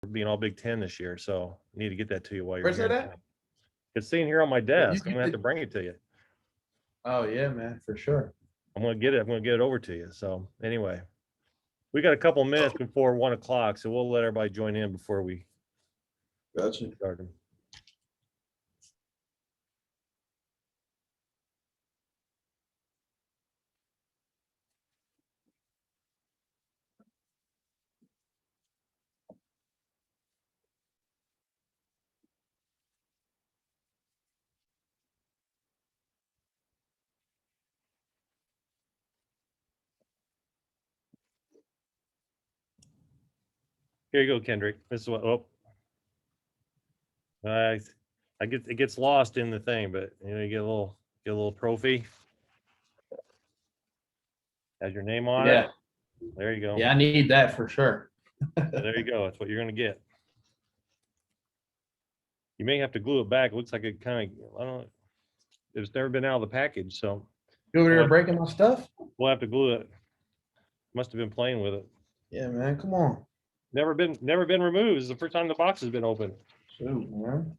being all Big Ten this year. So I need to get that to you while you're Where's here. that at? It's sitting here on my Yeah, desk. I'm gonna have to bring it to you. Oh yeah, man, for sure. I'm gonna get it. I'm gonna get it over to you. So anyway, we got a couple minutes before 1 o'clock, so we'll let everybody join in before we Gotcha. start them. Here you go, Kendrick. This is what. Oh, I get it gets lost in the thing, but you get a little trophy. Has your name on Yeah. it. There you go. Yeah, I need that for sure. There you go. That's what you're gonna get. You may have to glue it back. It looks like it kind of. I don't know. It's never been out of the package, so You over there breaking my stuff? we'll have to glue it. Must have been playing with it. Yeah, man. Come on. Never been removed. This is the first time the box has been opened. Shoot, man.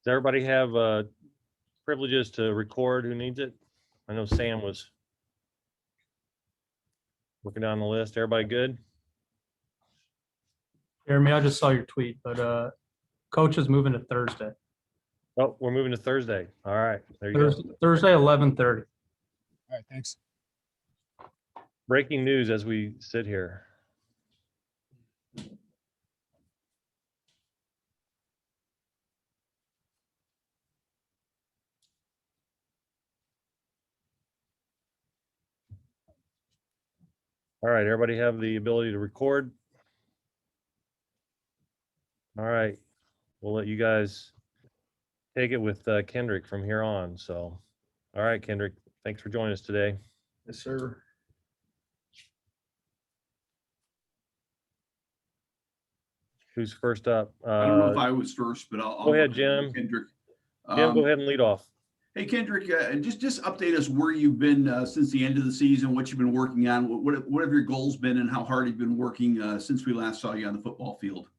Does everybody have privileges to record who needs it? I know Sam was looking down the list. Everybody good? Jeremy, I just saw your tweet, but coach is moving to Thursday. Oh, we're moving to Thursday. All right, there you go. Thursday, 11:30. All right, thanks. Breaking news as we sit here. All right, everybody have the ability to record. All right, we'll let you guys take it with Kendrick from here on. So, all right, Kendrick, thanks for joining us today. Yes, sir. Who's first up? I don't know if I was first, but I'll go ahead, go Jim. Kendrick. Jim, go ahead and lead off. Hey, Kendrick, just update us where you've been since the end of the season, what you've been working on, what have your goals been, and how hard you've been working since we last saw you on the football field.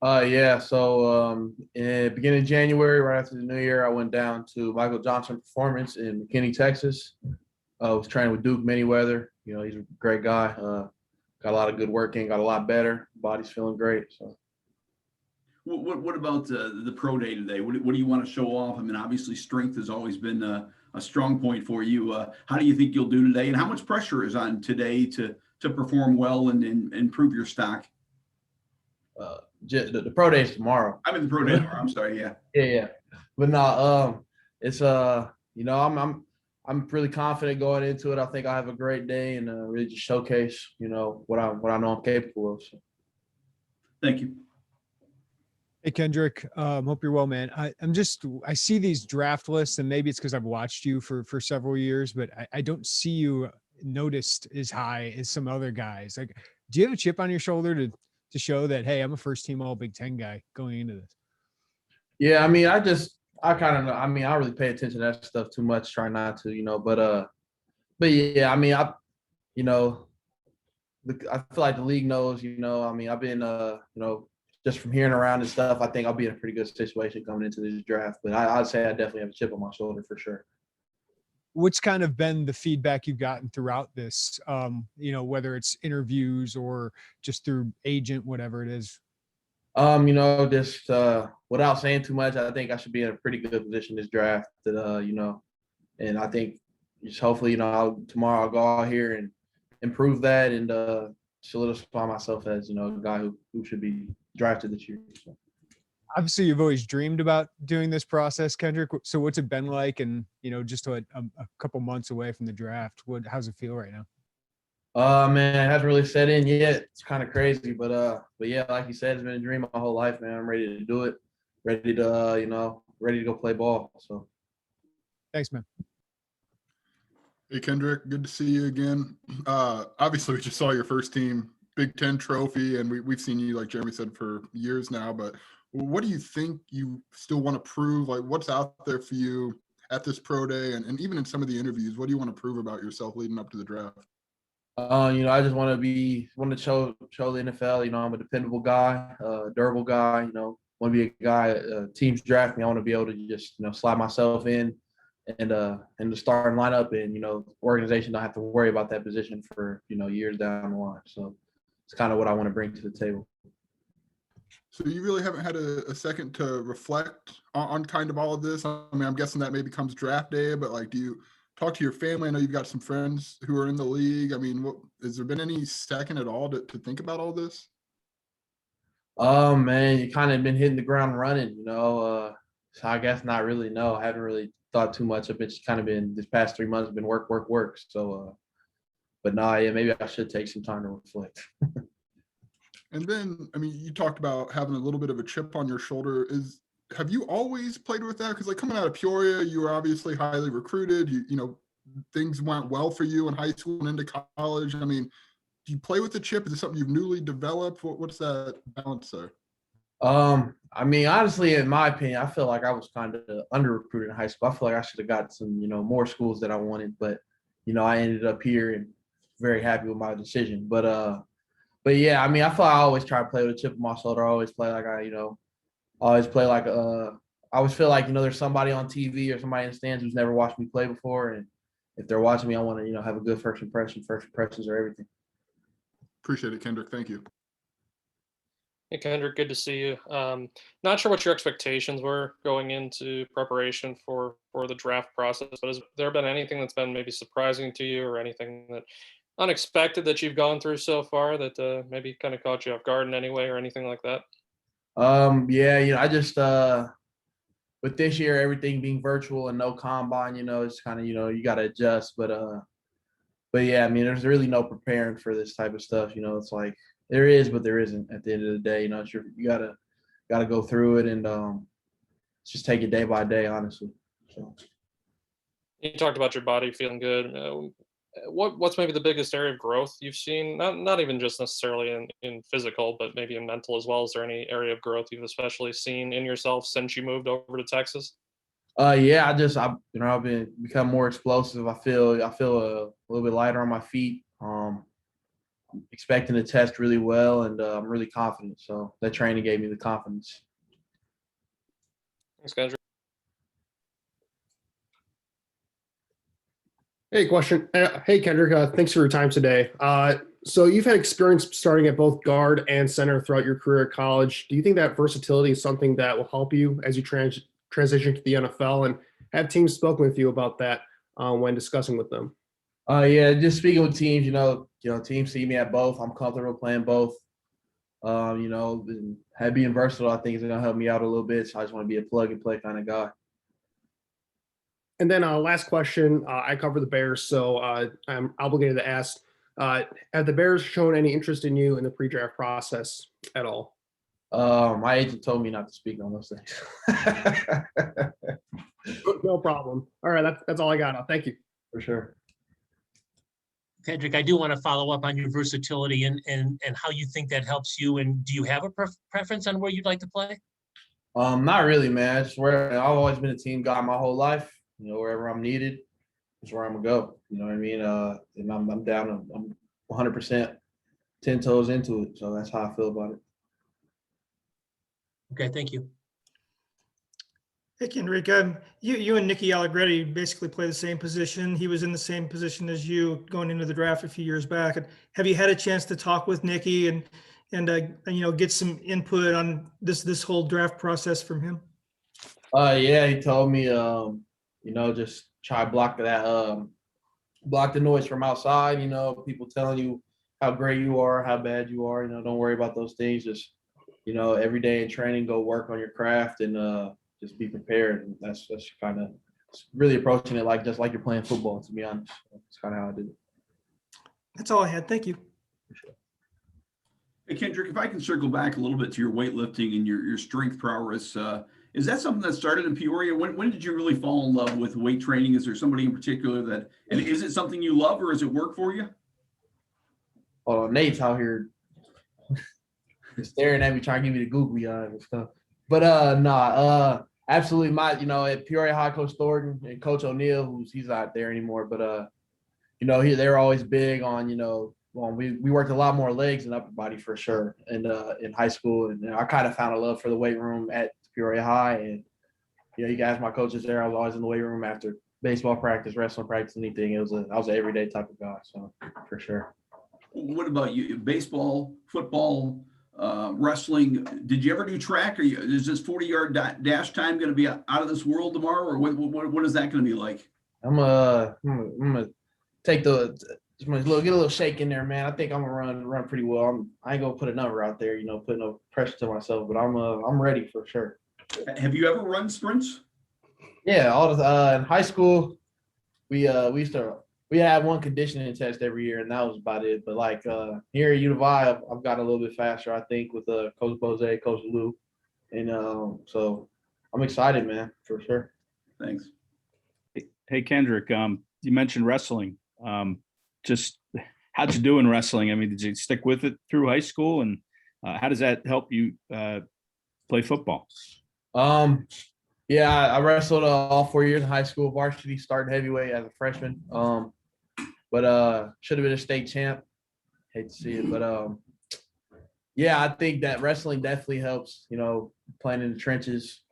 Yeah. So in beginning of January, right after the New Year, I went down to Michael Johnson Performance in McKinney, Texas. I was training with Duke Manyweather. You know, he's a great guy. Got a lot of good work in, got a lot better. Body's feeling great. So. What about the pro day today? What do you want to show off? I mean, obviously strength has always been a strong point for you. How do you think you'll do today, and how much pressure is on today to perform well and improve your stock? The pro day is tomorrow. I mean the pro day tomorrow. I'm sorry. Yeah. Yeah. But no, it's you know, I'm really confident going into it. I think I have a great day and really just showcase, you know, what I know I'm capable of. So. Thank you. Hey, Kendrick, hope you're well, man. I see these draft lists, and maybe it's because I've watched you for several years, but I don't see you noticed as high as some other guys. Like, do you have a chip on your shoulder to show that, hey, I'm a first team all Big Ten guy going into this? Yeah, I mean, I kind of know. I mean, I don't really pay attention to that stuff too much, try not to, you know, but yeah, I mean, you know, I feel like the league knows, you know, I mean, I've been, you know, just from hearing around and stuff, I think I'll be in a pretty good situation coming into this draft. But I'd say I definitely have a chip on my shoulder for sure. What's kind of been the feedback you've gotten throughout this, you know, whether it's interviews or just through agent, whatever it is? You know, just without saying too much, I think I should be in a pretty good position this draft. That you know, and I think just hopefully, you know, tomorrow I'll go out here and improve that and solidify myself as, you know, a guy who should be drafted this year. So. Obviously, you've always dreamed about doing this process, Kendrick. So what's it been like? And, you know, just a couple months away from the draft, how's it feel right now? Man, it hasn't really set in yet. It's kind of crazy, but yeah, like you said, it's been a dream my whole life, man. I'm ready to do it. Ready to, you know, ready to go play ball. So. Thanks, man. Hey, Kendrick, good to see you again. Obviously, we just saw your first team Big Ten trophy, and we've seen you, like Jeremy said, for years now. But what do you think you still want to prove? Like, what's out there for you at this pro day, and even in some of the interviews? What do you want to prove about yourself leading up to the draft? I just want to show the NFL. I'm a dependable guy, durable guy. Want to be a guy. Teams draft me. I want to be able to just slide myself in and the starting lineup, and organization don't have to worry about that position for years down the line. So it's kind of what I want to bring to the table. So you really haven't had a second to reflect on kind of all of this? I mean, I'm guessing that maybe comes draft day, but like, do you talk to your family? I know you've got some friends who are in the league. I mean, has there been any second at all to think about all this? Oh man, you kind of been hitting the ground running, so I guess not really. No, I haven't really thought too much of it. It's kind of been this past 3 months been work, work, work. So, but no, yeah, maybe I should take some time to reflect. And then, I mean, you talked about having a little bit of a chip on your shoulder. Have you always played with that? Because like coming out of Peoria, you were obviously highly recruited. Things went well for you in high school and into college. I mean, do you play with the chip? Is it something you've newly developed? What's that balance there? I mean, honestly, in my opinion, I feel like I was kind of under recruited in high school. I feel like I should have got some, more schools that I wanted, but I ended up here and very happy with my decision. But yeah, I mean, I feel like I always try to play with a chip on my shoulder. I always play like always play like I always feel like there's somebody on TV or somebody in the stands who's never watched me play before, and if they're watching me, I want to have a good first impression. First impressions are everything. Appreciate it, Kendrick. Thank you. Hey, Kendrick, good to see you. Not sure what your expectations were going into preparation for the draft process, but has there been anything that's been maybe surprising to you, or anything that unexpected that you've gone through so far that maybe kind of caught you off guard in any way or anything like that? Yeah, I just with this year everything being virtual and no combine, it's kind of you got to adjust, but yeah, I mean, there's really no preparing for this type of stuff. It's like there is, but there isn't at the end of the day. You gotta go through it and just take it day by day, honestly. So. You talked about your body feeling good. What's maybe the biggest area of growth you've seen? Not even just necessarily in physical, but maybe in mental as well. Is there any area of growth you've especially seen in yourself since you moved over to Texas? Yeah, I've become more explosive. I feel a little bit lighter on my feet. I'm expecting to test really well, and I'm really confident. So that training gave me the confidence. Thanks, Kendrick. Hey, question. Hey, Kendrick. Thanks for your time today. So you've had experience starting at both guard and center throughout your career at college. Do you think that versatility is something that will help you as you transition to the NFL? And have teams spoken with you about that when discussing with them? Yeah, just speaking with teams, teams see me at both. I'm comfortable playing both. And being versatile, I think is gonna help me out a little bit. So I just want to be a plug and play kind of guy. And then last question, I cover the Bears, so I'm obligated to ask, have the Bears shown any interest in you in the pre-draft process at all? My agent told me not to speak on those things. No problem. All right, that's all I got. Thank you. For sure. Kendrick, I do want to follow up on your versatility and how you think that helps you. And do you have a preference on where you'd like to play? Not really, man. Just where I've always been a team guy my whole life. Wherever I'm needed is where I'm gonna go. You know what I mean? And I'm down. I'm 100% 10 toes into it. So that's how I feel about it. Okay, thank you. Hey, Kendrick, you and Nicky Allegretti basically play the same position. He was in the same position as you going into the draft a few years back. Have you had a chance to talk with Nicky and get some input on this whole draft process from him? Yeah, he told me, just try to block the noise from outside. People telling you how great you are, how bad you are. Don't worry about those things. Just every day in training, go work on your craft and just be prepared. And that's kind of really approaching it just like you're playing football. To be honest, that's kind of how I did it. That's all I had. Thank you. Hey, Kendrick, if I can circle back a little bit to your weightlifting and your strength prowess, Is that something that started in Peoria? When did you really fall in love with weight training? Is there somebody in particular that, and is it something you love or does it work for you? Oh, Nate's out here staring at me, trying to give me the googly eye and stuff. But absolutely. At Peoria High, Coach Thornton and Coach O'Neill, he's not there anymore. But they were always big on, we worked a lot more legs and upper body for sure. And in high school, and I kind of found a love for the weight room at Peoria High. And you guys, my coaches there, I was always in the weight room after baseball practice, wrestling practice, anything. I was an everyday type of guy, so for sure. What about you? Baseball, football, wrestling? Did you ever do track? Is this 40-yard dash time going to be out of this world tomorrow, or what is that going to be like? I'm gonna take get a little shake in there, man. I think I'm gonna run pretty well. I ain't gonna put a number out there, put no pressure to myself, but I'm ready for sure. Have you ever run sprints? Yeah, in high school, we had one conditioning test every year, and that was about it. But like here at U of I, I've gotten a little bit faster, I think, with Coach Bose, Coach Lou, and so I'm excited, man, for sure. Thanks. Hey Kendrick, you mentioned wrestling. Just how'd you do in wrestling? I mean, did you stick with it through high school, and how does that help you play football? Yeah, I wrestled all 4 years in high school, varsity, starting heavyweight as a freshman. But should have been a state champ. Hate to see it, but yeah, I think that wrestling definitely helps. Playing in the trenches,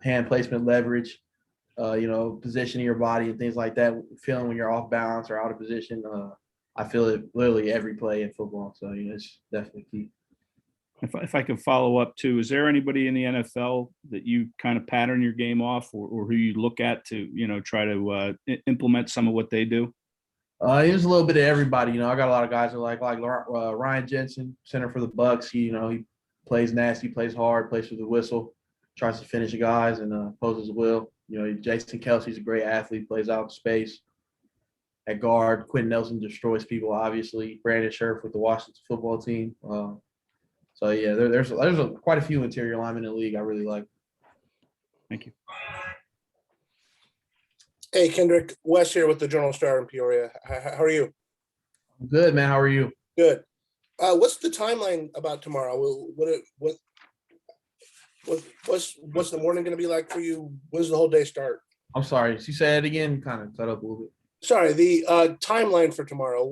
hand placement, leverage, positioning your body and things like that. Feeling when you're off balance or out of position. I feel it literally every play in football. So it's definitely key. If I could follow up too, is there anybody in the NFL that you kind of pattern your game off, or who you look at to try to implement some of what they do? There's a little bit of everybody. I got a lot of guys that like Ryan Jensen, center for the Bucks. He plays nasty, plays hard, plays with the whistle, tries to finish guys and poses will. Jason Kelsey's a great athlete, plays out in space. At guard, Quentin Nelson destroys people. Obviously, Brandon Scherf with the Washington football team. So yeah, there's quite a few interior linemen in the league I really like. Thank you. Hey, Kendrick, Wes here with the Journal-Star in Peoria. How are you? Good, man. How are you? Good. What's the timeline about tomorrow? What's the morning going to be like for you? When's the whole day start? I'm sorry. You say it again. Kind of cut up a little bit. Sorry. The timeline for tomorrow.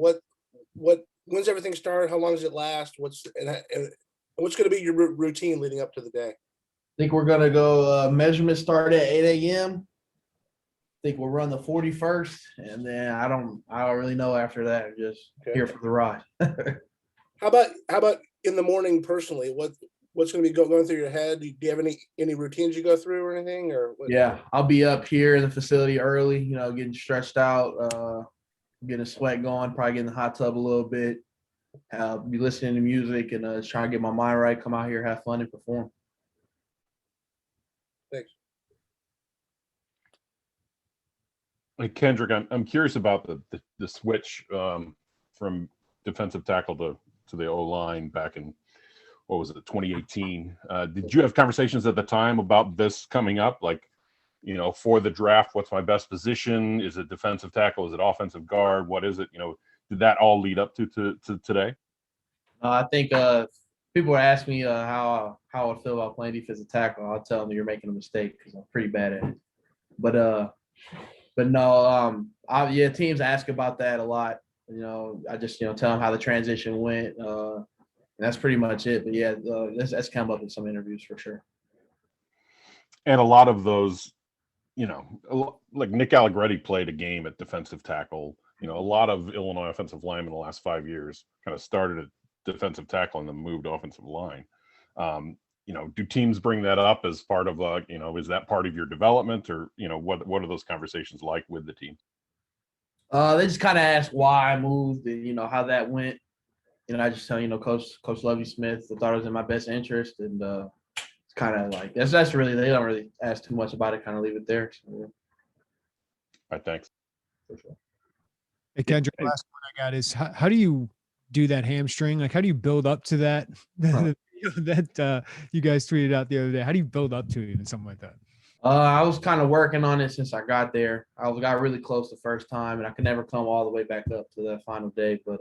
When's everything start? How long does it last? What's going to be your routine leading up to the day? I think we're gonna go measurements start at 8 a.m. I think we'll run the 41st, and then I don't really know after that. I'm just here for the ride. How about in the morning personally? What's going to be going through your head? Do you have any routines you go through or anything? Or what? Yeah, I'll be up here in the facility early. Getting stretched out, getting a sweat going, probably getting in the hot tub a little bit. Be listening to music and just trying to get my mind right. Come out here, have fun, and perform. Thanks. Hey, Kendrick, I'm curious about the switch from defensive tackle to the O-line back in, what was it, 2018. Did you have conversations at the time about this coming up? Like, for the draft, what's my best position? Is it defensive tackle? Is it offensive guard? What is it? Did that all lead up to today? I think people ask me how I feel about playing defensive tackle. I'll tell them you're making a mistake because I'm pretty bad at it. But no, teams ask about that a lot. I just tell them how the transition went. And that's pretty much it. But yeah, that's come up in some interviews for sure. And a lot of those, like Nick Allegretti played a game at defensive tackle. A lot of Illinois offensive linemen in the last 5 years kind of started at defensive tackle and then moved offensive line. Do teams bring that up as part of is that part of your development, or what are those conversations like with the team? They just kind of ask why I moved and how that went. I just tell Coach Lovie Smith, I thought it was in my best interest, and it's kind of like that's really, they don't really ask too much about it. Kind of leave it there. So, yeah. All right, thanks. For sure. Hey, Kendrick, last one I got is how do you do that hamstring? Like, how do you build up to that? that you guys tweeted out the other day. How do you build up to even something like that? I was kind of working on it since I got there. Got really close the first time, and I could never come all the way back up to that final day. But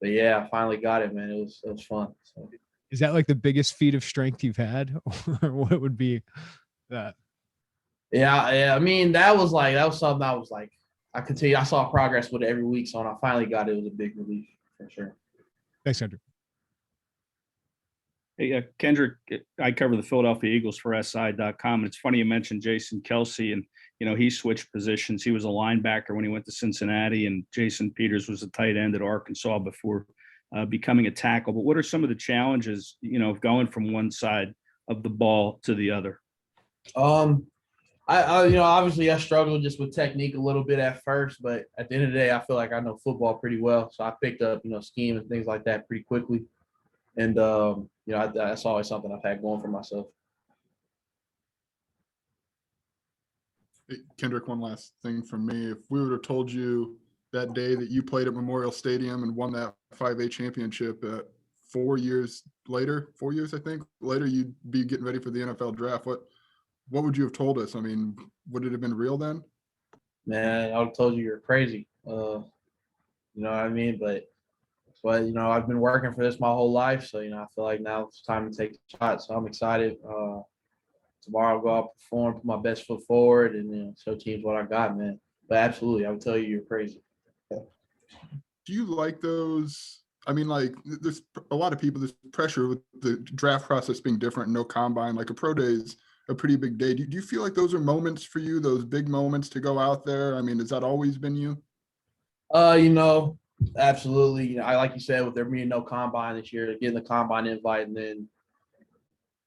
yeah, I finally got it, man. It was fun. So. Is that like the biggest feat of strength you've had, or what would be that? Yeah. I mean, that was something I was like, I could tell you, I saw progress with it every week. So when I finally got it, it was a big relief for sure. Thanks, Kendrick. Hey, Kendrick, I cover the Philadelphia Eagles for SI.com. And it's funny you mentioned Jason Kelsey, and, he switched positions. He was a linebacker when he went to Cincinnati, and Jason Peters was a tight end at Arkansas before becoming a tackle. But what are some of the challenges, of going from one side of the ball to the other? I obviously I struggled just with technique a little bit at first, but at the end of the day, I feel like I know football pretty well. So I picked up, scheme and things like that pretty quickly. And, that's always something I've had going for myself. Hey, Kendrick, one last thing from me. If we would have told you that day that you played at Memorial Stadium and won that 5A championship 4 years later, 4 years, I think, later, you'd be getting ready for the NFL draft, what would you have told us? I mean, would it have been real then? Man, I would have told you you're crazy. You know what I mean? But I've been working for this my whole life. So, I feel like now it's time to take the shot. So I'm excited. Tomorrow I'll go out, perform, put my best foot forward, and show teams what I got, man. But absolutely, I would tell you you're crazy. Do you like those? I mean, like, there's a lot of people, there's pressure with the draft process being different, no combine. Like a pro day is a pretty big day. Do you feel like those are moments for you, those big moments to go out there? I mean, has that always been you? Absolutely. I like you said, with there being no combine this year, getting the combine invite, and then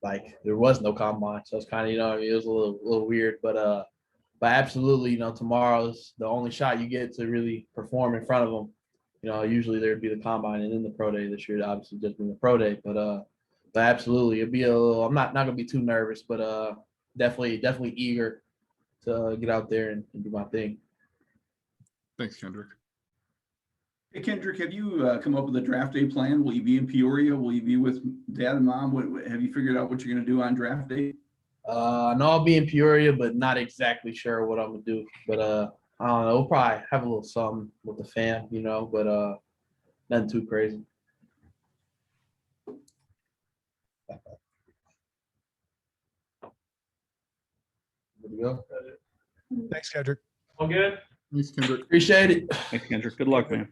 like there was no combine, so it's kind of it was a little weird, but absolutely, tomorrow's the only shot you get to really perform in front of them. Usually there'd be the combine and then the pro day. This year, obviously just been the pro day, but absolutely, it'd be a little. I'm not gonna be too nervous, but definitely eager to get out there and do my thing. Thanks, Kendrick. Hey, Kendrick, have you come up with a draft day plan? Will you be in Peoria? Will you be with dad and mom? Have you figured out what you're going to do on draft day? I know I'll be in Peoria, but not exactly sure what I'm gonna do. But I don't know. We'll probably have a little something with the fam, but nothing too crazy. Good to go. Thanks, Kendrick. All good. Thanks, Kendrick. Appreciate it. Thanks, Kendrick. Good luck, man.